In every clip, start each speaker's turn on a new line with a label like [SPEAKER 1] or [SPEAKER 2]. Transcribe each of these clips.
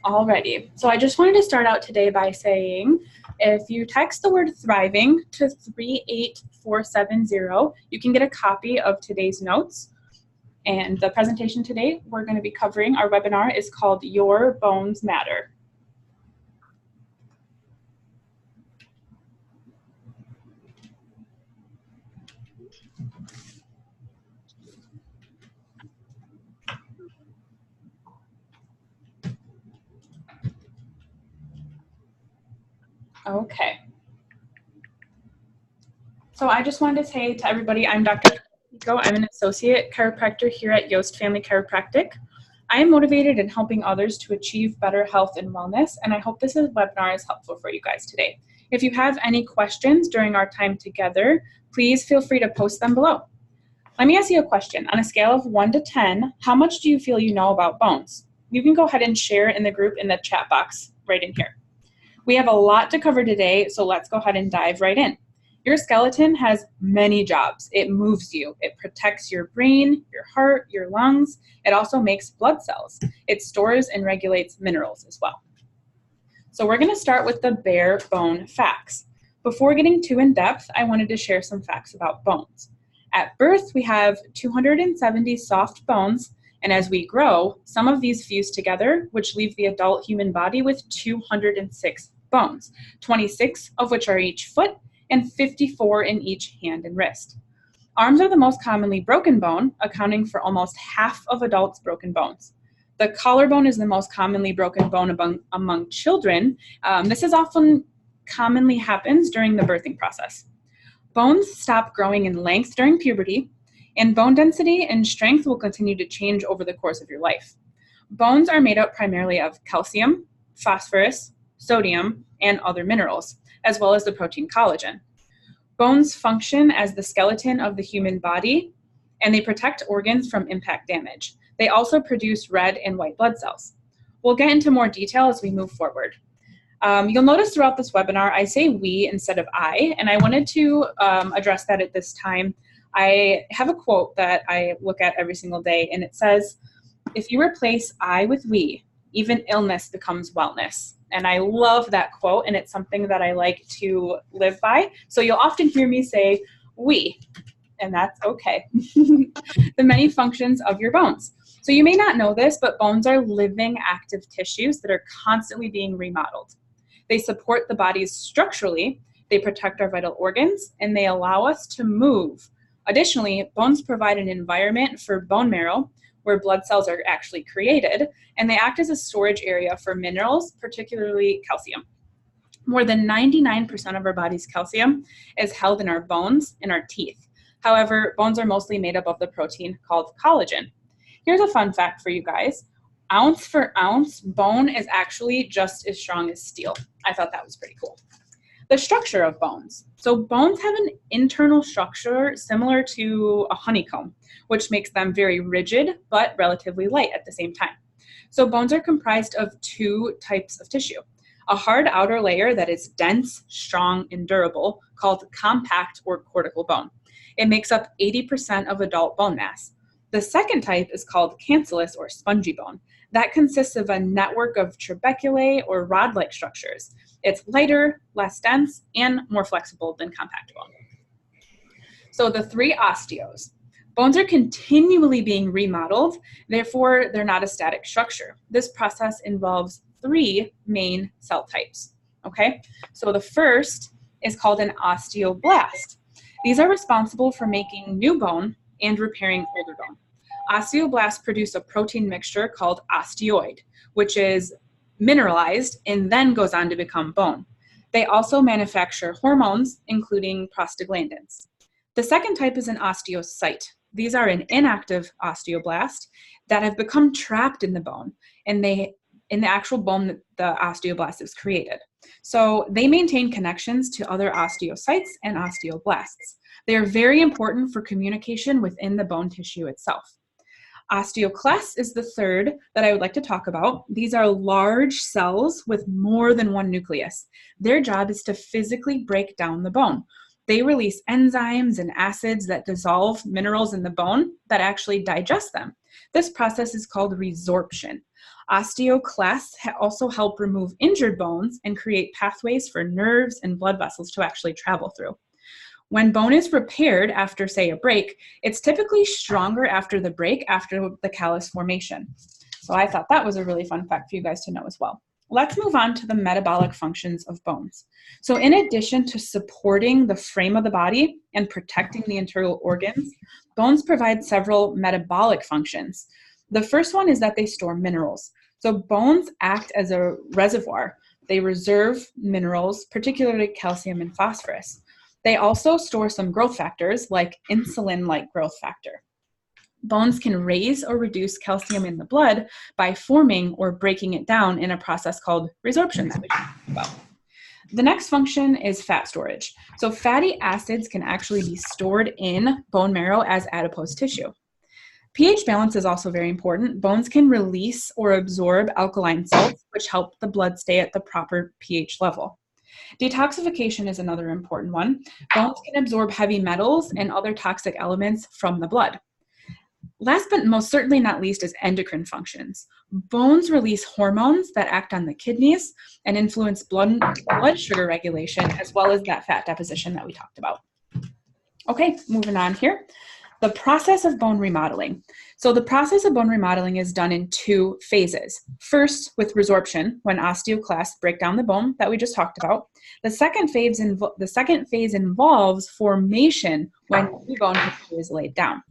[SPEAKER 1] Alrighty, so I just wanted to start out today by saying if you text the word thriving to 38470, you can get a copy of today's notes. And the presentation today we're going to be covering, our webinar is called Your Bones Matter. Okay. So I just wanted to say to everybody, I'm Dr. Pico. I'm an associate chiropractor here at Yost Family Chiropractic. I am motivated in helping others to achieve better health and wellness, and I hope this webinar is helpful for you guys today. If you have any questions during our time together, please feel free to post them below. Let me ask you a question. On a scale of 1 to 10, how much do you feel you know about bones? You can go ahead and share in the group in the chat box right in here. We have a lot to cover today, so let's go ahead and dive right in. Your skeleton has many jobs. It moves you. It protects your brain, your heart, your lungs. It also makes blood cells. It stores and regulates minerals as well. So we're going to start with the bare bone facts. Before getting too in depth, I wanted to share some facts about bones. At birth, we have 270 soft bones, and as we grow, some of these fuse together, which leave the adult human body with 206 bones, 26 of which are each foot, and 54 in each hand and wrist. Arms are the most commonly broken bone, accounting for almost half of adults' broken bones. The collarbone is the most commonly broken bone among children. This is often commonly happens during the birthing process. Bones stop growing in length during puberty, and bone density and strength will continue to change over the course of your life. Bones are made up primarily of calcium, phosphorus, sodium, and other minerals, as well as the protein collagen. Bones function as the skeleton of the human body, and they protect organs from impact damage. They also produce red and white blood cells. We'll get into more detail as we move forward. You'll notice throughout this webinar, I say we instead of I, and I wanted to address that at this time. I have a quote that I look at every single day, and it says, if you replace I with we, even illness becomes wellness. And I love that quote, and it's something that I like to live by. So you'll often hear me say we, and that's okay. The many functions of your bones. So you may not know this, but bones are living, active tissues that are constantly being remodeled. They support the body structurally, they protect our vital organs, and they allow us to move. Additionally, bones provide an environment for bone marrow, where blood cells are actually created, and they act as a storage area for minerals, particularly calcium. More than 99% of our body's calcium is held in our bones and our teeth. However, bones are mostly made up of the protein called collagen. Here's a fun fact for you guys. Ounce for ounce, bone is actually just as strong as steel. I thought that was pretty cool. The structure of bones. So bones have an internal structure similar to a honeycomb, which makes them very rigid but relatively light at the same time. So bones are comprised of two types of tissue. A hard outer layer that is dense, strong, and durable, called compact or cortical bone. It makes up 80% of adult bone mass. The second type is called cancellous or spongy bone. That consists of a network of trabeculae or rod-like structures. It's lighter, less dense, and more flexible than compact bone. So the three osteos. Bones are continually being remodeled, therefore they're not a static structure. This process involves three main cell types, okay? So the first is called an osteoblast. These are responsible for making new bone and repairing older bone. Osteoblasts produce a protein mixture called osteoid, which is mineralized and then goes on to become bone. They also manufacture hormones, including prostaglandins. The second type is an osteocyte. These are an inactive osteoblast that have become trapped in the bone, and in the actual bone that the osteoblast is created. So they maintain connections to other osteocytes and osteoblasts. They are very important for communication within the bone tissue itself. Osteoclasts is the third that I would like to talk about. These are large cells with more than one nucleus. Their job is to physically break down the bone. They release enzymes and acids that dissolve minerals in the bone that actually digest them. This process is called resorption. Osteoclasts also help remove injured bones and create pathways for nerves and blood vessels to actually travel through. When bone is repaired after, say, a break, it's typically stronger after the break, after the callus formation. So I thought that was a really fun fact for you guys to know as well. Let's move on to the metabolic functions of bones. So in addition to supporting the frame of the body and protecting the internal organs, bones provide several metabolic functions. The first one is that they store minerals. So bones act as a reservoir. They reserve minerals, particularly calcium and phosphorus. They also store some growth factors like insulin-like growth factor. Bones can raise or reduce calcium in the blood by forming or breaking it down in a process called resorption that we talked about. The next function is fat storage. So fatty acids can actually be stored in bone marrow as adipose tissue. pH balance is also very important. Bones can release or absorb alkaline salts, which help the blood stay at the proper pH level. Detoxification is another important one. Bones can absorb heavy metals and other toxic elements from the blood. Last but most certainly not least is endocrine functions. Bones release hormones that act on the kidneys and influence blood sugar regulation, as well as that fat deposition that we talked about. Okay, moving on here. The process of bone remodeling. So the process of bone remodeling is done in two phases. First, with resorption, when osteoclasts break down the bone that we just talked about. The second phase involves formation when new bone is laid down.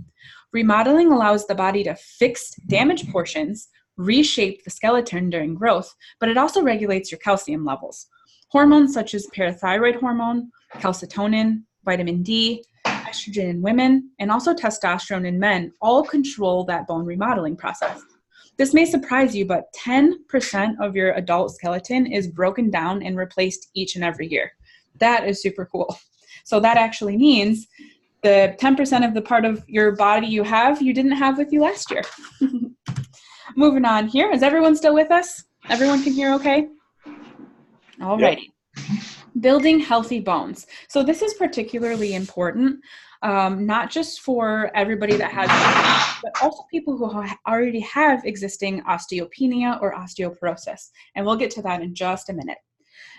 [SPEAKER 1] Remodeling allows the body to fix damaged portions, reshape the skeleton during growth, but it also regulates your calcium levels. Hormones such as parathyroid hormone, calcitonin, vitamin D, estrogen in women, and also testosterone in men all control that bone remodeling process. This may surprise you, but 10% of your adult skeleton is broken down and replaced each and every year. That is super cool. So that actually means the 10% of the part of your body you didn't have with you last year. Moving on here. Is everyone still with us? Everyone can hear okay? All righty. Yep. Building healthy bones. So this is particularly important, not just for everybody that has, but also people who already have existing osteopenia or osteoporosis. And we'll get to that in just a minute.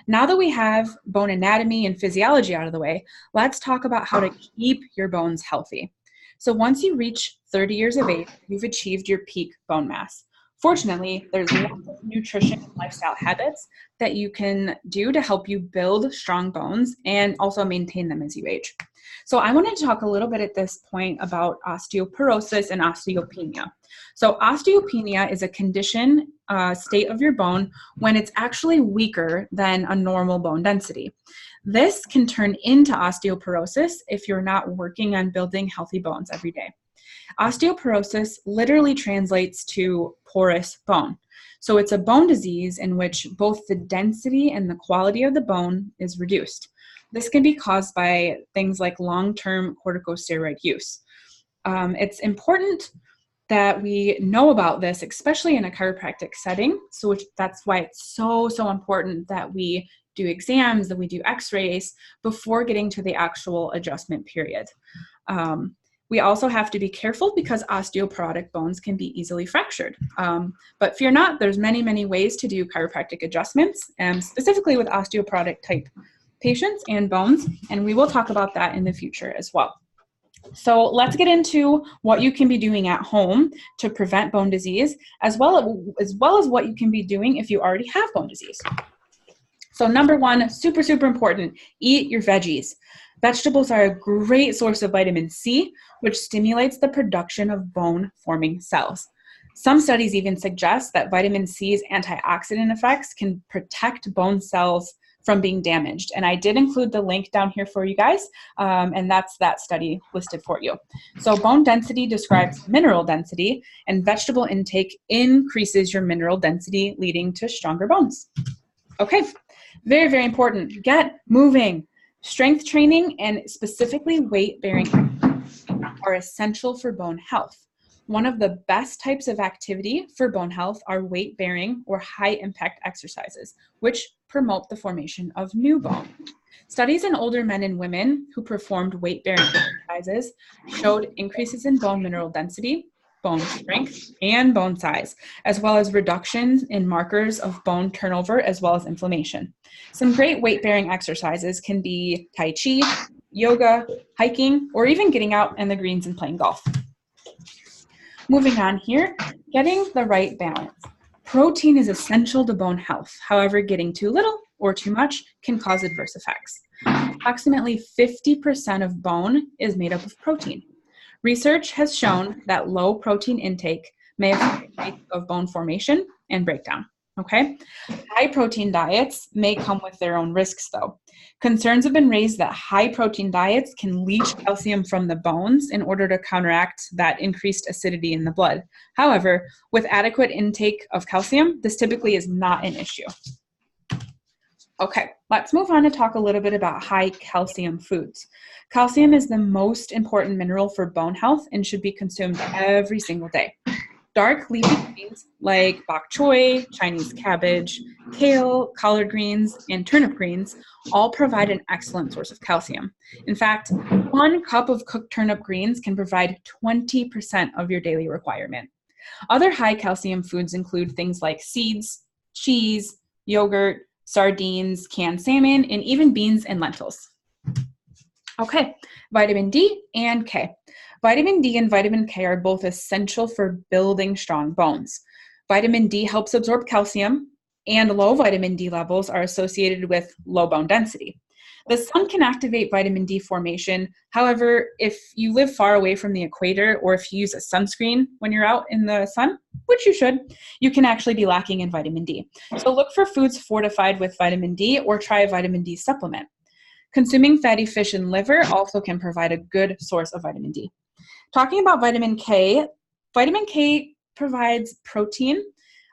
[SPEAKER 1] Now that we have bone anatomy and physiology out of the way, let's talk about how to keep your bones healthy. So once you reach 30 years of age, you've achieved your peak bone mass. Fortunately, there's lots of nutrition and lifestyle habits that you can do to help you build strong bones and also maintain them as you age. So I wanted to talk a little bit at this point about osteoporosis and osteopenia. So osteopenia is a condition, state of your bone when it's actually weaker than a normal bone density. This can turn into osteoporosis if you're not working on building healthy bones every day. Osteoporosis literally translates to porous bone. So it's a bone disease in which both the density and the quality of the bone is reduced. This can be caused by things like long-term corticosteroid use. It's important that we know about this, especially in a chiropractic setting. So that's why it's so important that we do exams, that we do x-rays before getting to the actual adjustment period. We also have to be careful because osteoporotic bones can be easily fractured. But fear not, there's many ways to do chiropractic adjustments, specifically with osteoporotic type patients and bones, and we will talk about that in the future as well. So let's get into what you can be doing at home to prevent bone disease, as well as what you can be doing if you already have bone disease. So number one, super important, eat your veggies. Vegetables are a great source of vitamin C, which stimulates the production of bone-forming cells. Some studies even suggest that vitamin C's antioxidant effects can protect bone cells from being damaged. And I did include the link down here for you guys, and that's that study listed for you. So bone density describes mineral density, and vegetable intake increases your mineral density, leading to stronger bones. Okay, very important. Get moving. Strength training and specifically weight-bearing are essential for bone health. One of the best types of activity for bone health are weight-bearing or high-impact exercises, which promote the formation of new bone. Studies in older men and women who performed weight-bearing exercises showed increases in bone mineral density, bone strength, and bone size, as well as reductions in markers of bone turnover, as well as inflammation. Some great weight-bearing exercises can be Tai Chi, yoga, hiking, or even getting out in the greens and playing golf. Moving on here, getting the right balance. Protein is essential to bone health. However, getting too little or too much can cause adverse effects. Approximately 50% of bone is made up of protein. Research has shown that low protein intake may affect the rate of bone formation and breakdown. Okay? High protein diets may come with their own risks, though. Concerns have been raised that high protein diets can leach calcium from the bones in order to counteract that increased acidity in the blood. However, with adequate intake of calcium, this typically is not an issue. Okay, let's move on to talk a little bit about high calcium foods. Calcium is the most important mineral for bone health and should be consumed every single day. Dark leafy greens like bok choy, Chinese cabbage, kale, collard greens, and turnip greens all provide an excellent source of calcium. In fact, 1 cup of cooked turnip greens can provide 20% of your daily requirement. Other high calcium foods include things like seeds, cheese, yogurt, sardines, canned salmon, and even beans and lentils. Okay, vitamin D and K. Vitamin D and vitamin K are both essential for building strong bones. Vitamin D helps absorb calcium, and low vitamin D levels are associated with low bone density. The sun can activate vitamin D formation. However, if you live far away from the equator or if you use a sunscreen when you're out in the sun, which you should, you can actually be lacking in vitamin D. So look for foods fortified with vitamin D or try a vitamin D supplement. Consuming fatty fish and liver also can provide a good source of vitamin D. Talking about vitamin K provides protein.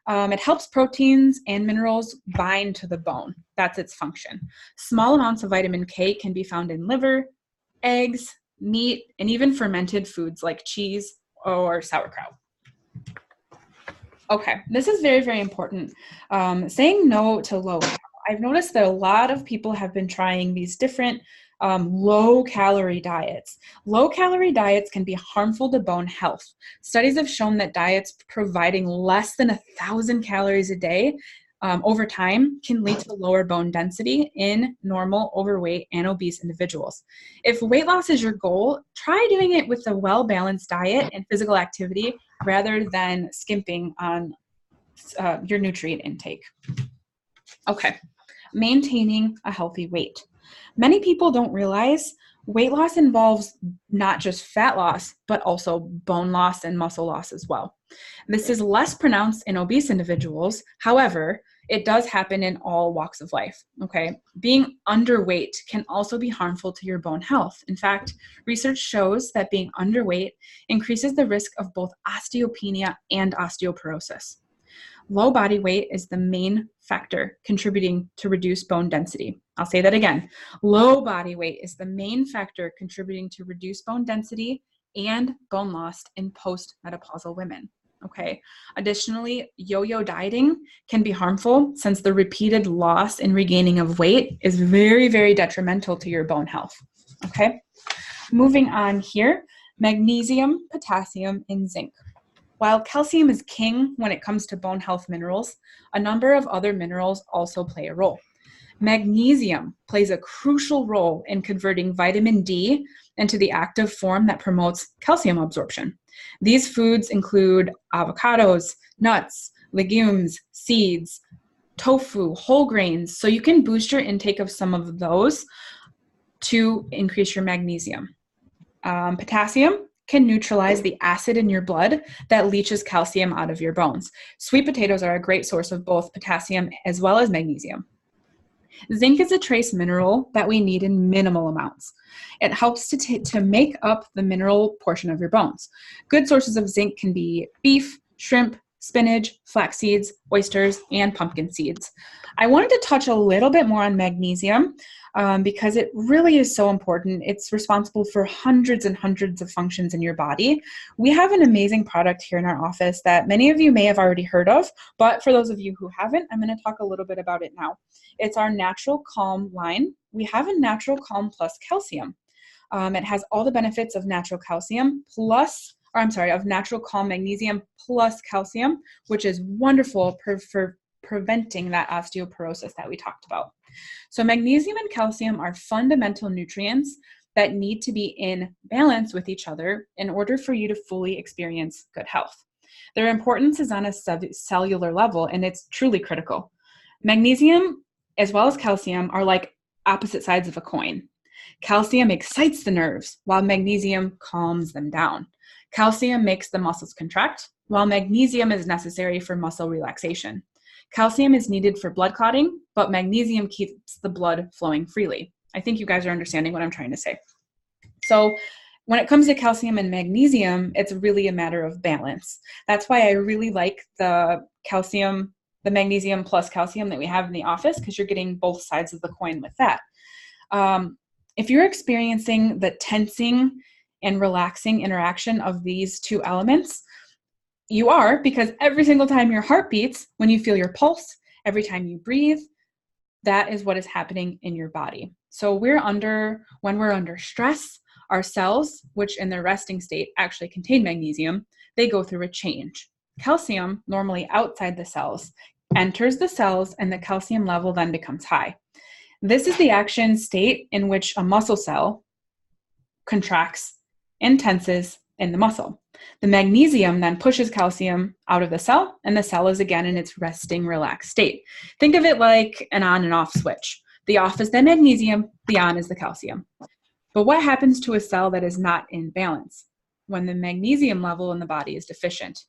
[SPEAKER 1] It helps proteins and minerals bind to the bone. That's its function. Small amounts of vitamin K can be found in liver, eggs, meat, and even fermented foods like cheese or sauerkraut. Okay, this is very, very important. Saying no to low cal. I've noticed that a lot of people have been trying these different low-calorie diets. Low-calorie diets can be harmful to bone health. Studies have shown that diets providing less than 1,000 calories a day over time can lead to lower bone density in normal, overweight, and obese individuals. If weight loss is your goal, try doing it with a well-balanced diet and physical activity rather than skimping on your nutrient intake. Okay, maintaining a healthy weight. Many people don't realize weight loss involves not just fat loss, but also bone loss and muscle loss as well. This is less pronounced in obese individuals. However, it does happen in all walks of life, okay? Being underweight can also be harmful to your bone health. In fact, research shows that being underweight increases the risk of both osteopenia and osteoporosis. Low body weight is the main factor contributing to reduced bone density. I'll say that again. Low body weight is the main factor contributing to reduced bone density and bone loss in postmenopausal women. Okay. Additionally, yo-yo dieting can be harmful since the repeated loss and regaining of weight is very, very detrimental to your bone health. Okay. Moving on here, magnesium, potassium, and zinc. While calcium is king when it comes to bone health minerals, a number of other minerals also play a role. Magnesium plays a crucial role in converting vitamin D into the active form that promotes calcium absorption. These foods include avocados, nuts, legumes, seeds, tofu, whole grains, so you can boost your intake of some of those to increase your magnesium. Potassium can neutralize the acid in your blood that leaches calcium out of your bones. Sweet potatoes are a great source of both potassium as well as magnesium. Zinc is a trace mineral that we need in minimal amounts. It helps to make up the mineral portion of your bones. Good sources of zinc can be beef, shrimp, spinach, flax seeds, oysters, and pumpkin seeds. I wanted to touch a little bit more on magnesium because it really is so important. It's responsible for hundreds and hundreds of functions in your body. We have an amazing product here in our office that many of you may have already heard of, but for those of you who haven't, I'm going to talk a little bit about it now. It's our Natural Calm line. We have a Natural Calm Plus Calcium. It has all the benefits of natural calcium plus of natural calm magnesium plus calcium, which is wonderful for preventing that osteoporosis that we talked about. So magnesium and calcium are fundamental nutrients that need to be in balance with each other in order for you to fully experience good health. Their importance is on a cellular level, and it's truly critical. Magnesium as well as calcium are like opposite sides of a coin. Calcium excites the nerves, while magnesium calms them down. Calcium makes the muscles contract, while magnesium is necessary for muscle relaxation. Calcium is needed for blood clotting, but magnesium keeps the blood flowing freely. I think you guys are understanding what I'm trying to say. So when it comes to calcium and magnesium, it's really a matter of balance. That's why I really like the magnesium plus calcium that we have in the office, because you're getting both sides of the coin with that. If you're experiencing the tensing and relaxing interaction of these two elements, you are, because every single time your heart beats, when you feel your pulse, every time you breathe, that is what is happening in your body. So when we're under stress, our cells, which in their resting state actually contain magnesium, they go through a change. Calcium, normally outside the cells, enters the cells, and the calcium level then becomes high. This is the action state in which a muscle cell contracts and tenses in the muscle. The magnesium then pushes calcium out of the cell, and the cell is again in its resting, relaxed state. Think of it like an on and off switch. The off is the magnesium, the on is the calcium. But what happens to a cell that is not in balance? When the magnesium level in the body is deficient.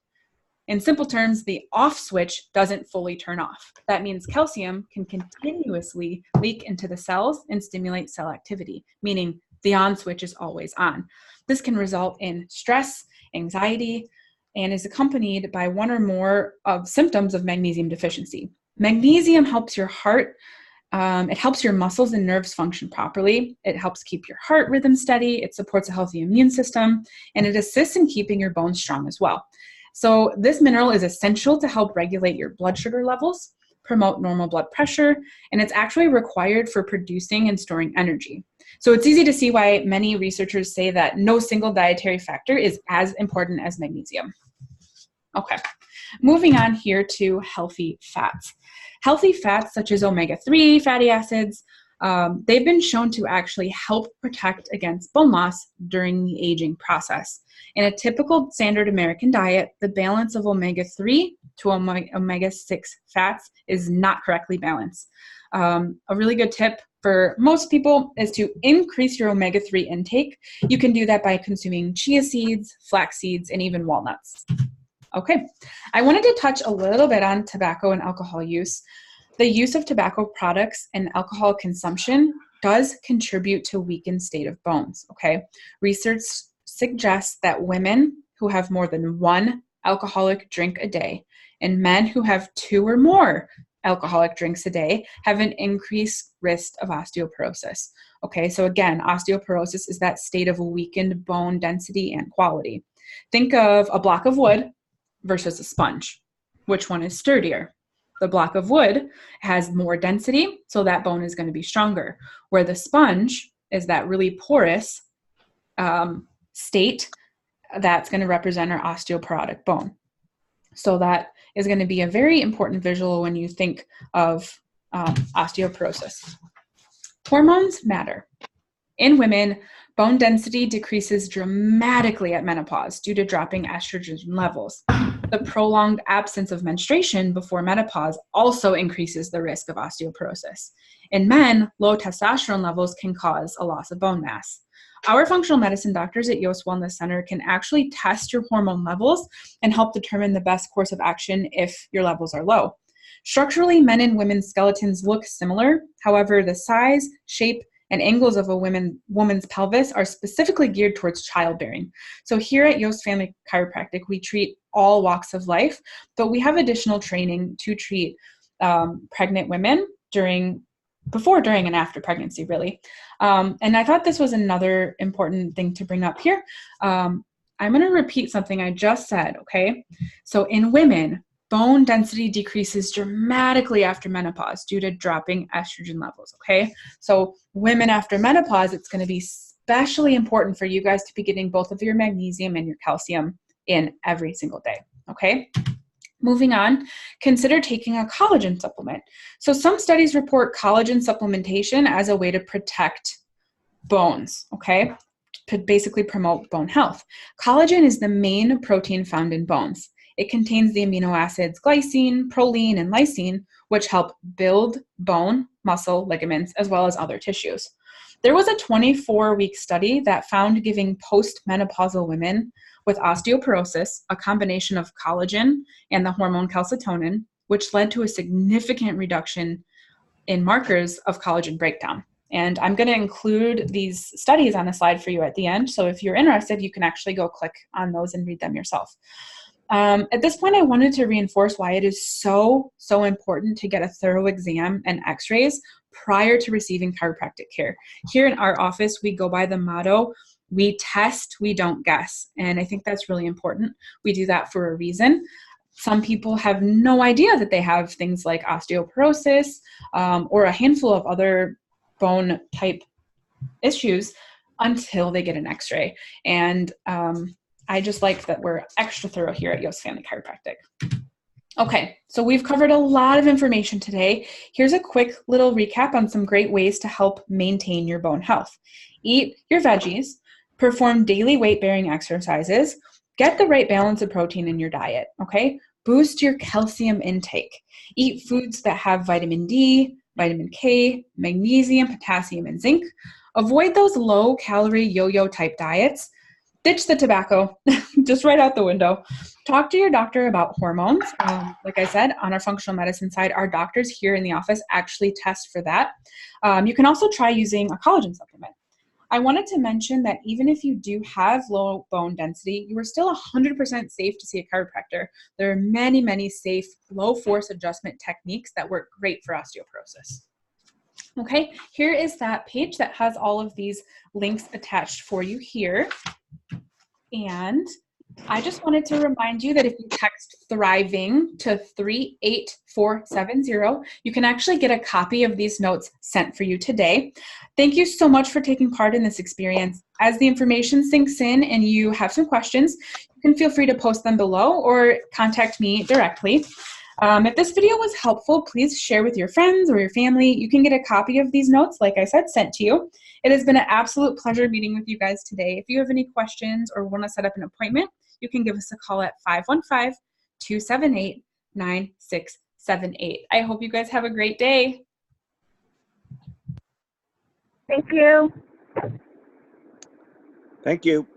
[SPEAKER 1] In simple terms, the off switch doesn't fully turn off. That means calcium can continuously leak into the cells and stimulate cell activity, meaning the on switch is always on. This can result in stress, anxiety, and is accompanied by one or more of symptoms of magnesium deficiency. Magnesium helps your heart. It helps your muscles and nerves function properly. It helps keep your heart rhythm steady. It supports a healthy immune system, and it assists in keeping your bones strong as well. So this mineral is essential to help regulate your blood sugar levels, promote normal blood pressure, and it's actually required for producing and storing energy. So it's easy to see why many researchers say that no single dietary factor is as important as magnesium. Okay, moving on here to healthy fats. Healthy fats such as omega-3 fatty acids, they've been shown to actually help protect against bone loss during the aging process. In a typical standard American diet, the balance of omega-3 to omega-6 fats is not correctly balanced. A really good tip for most people is to increase your omega-3 intake. You can do that by consuming chia seeds, flax seeds, and even walnuts. Okay, I wanted to touch a little bit on tobacco and alcohol use. The use of tobacco products and alcohol consumption does contribute to a weakened state of bones, okay? Research suggests that women who have more than one alcoholic drink a day and men who have 2 or more alcoholic drinks a day have an increased risk of osteoporosis. Okay, so again, osteoporosis is that state of weakened bone density and quality. Think of a block of wood versus a sponge. Which one is sturdier? The block of wood has more density, so that bone is going to be stronger, where the sponge is that really porous state that's going to represent our osteoporotic bone. So that is going to be a very important visual when you think of osteoporosis. Hormones matter. In women, bone density decreases dramatically at menopause due to dropping estrogen levels. The prolonged absence of menstruation before menopause also increases the risk of osteoporosis. In men, low testosterone levels can cause a loss of bone mass. Our functional medicine doctors at Yost Wellness Center can actually test your hormone levels and help determine the best course of action if your levels are low. Structurally, men and women's skeletons look similar. However, the size, shape, and angles of a woman's pelvis are specifically geared towards childbearing. So here at Yost Family Chiropractic, we treat all walks of life, but we have additional training to treat pregnant women before, during, and after pregnancy, really. And I thought this was another important thing to bring up here. I'm going to repeat something I just said, okay? So in women, bone density decreases dramatically after menopause due to dropping estrogen levels, okay? So women after menopause, it's going to be especially important for you guys to be getting both of your magnesium and your calcium in every single day, okay? Moving on, consider taking a collagen supplement. So some studies report collagen supplementation as a way to protect bones, okay? To basically promote bone health. Collagen is the main protein found in bones. It contains the amino acids glycine, proline, and lysine, which help build bone, muscle, ligaments, as well as other tissues. There was a 24-week study that found giving postmenopausal women with osteoporosis a combination of collagen and the hormone calcitonin, which led to a significant reduction in markers of collagen breakdown. And I'm going to include these studies on a slide for you at the end. So if you're interested, you can actually go click on those and read them yourself. At this point, I wanted to reinforce why it is so important to get a thorough exam and x-rays prior to receiving chiropractic care. Here in our office, we go by the motto, we test, we don't guess. And I think that's really important. We do that for a reason. Some people have no idea that they have things like osteoporosis or a handful of other bone type issues until they get an x-ray. And I just like that we're extra thorough here at Yost Family Chiropractic. Okay, so we've covered a lot of information today. Here's a quick little recap on some great ways to help maintain your bone health. Eat your veggies, perform daily weight-bearing exercises, get the right balance of protein in your diet, okay? Boost your calcium intake. Eat foods that have vitamin D, vitamin K, magnesium, potassium, and zinc. Avoid those low-calorie yo-yo type diets. Ditch the tobacco, just right out the window. Talk to your doctor about hormones. Like I said, on our functional medicine side, our doctors here in the office actually test for that. You can also try using a collagen supplement. I wanted to mention that even if you do have low bone density, you are still 100% safe to see a chiropractor. There are many safe low force adjustment techniques that work great for osteoporosis. Okay, here is that page that has all of these links attached for you here. And I just wanted to remind you that if you text THRIVING to 38470, you can actually get a copy of these notes sent for you today. Thank you so much for taking part in this experience. As the information sinks in and you have some questions, you can feel free to post them below or contact me directly. If this video was helpful, please share with your friends or your family. You can get a copy of these notes, like I said, sent to you. It has been an absolute pleasure meeting with you guys today. If you have any questions or want to set up an appointment, you can give us a call at 515-278-9678. I hope you guys have a great day.
[SPEAKER 2] Thank you.
[SPEAKER 3] Thank you.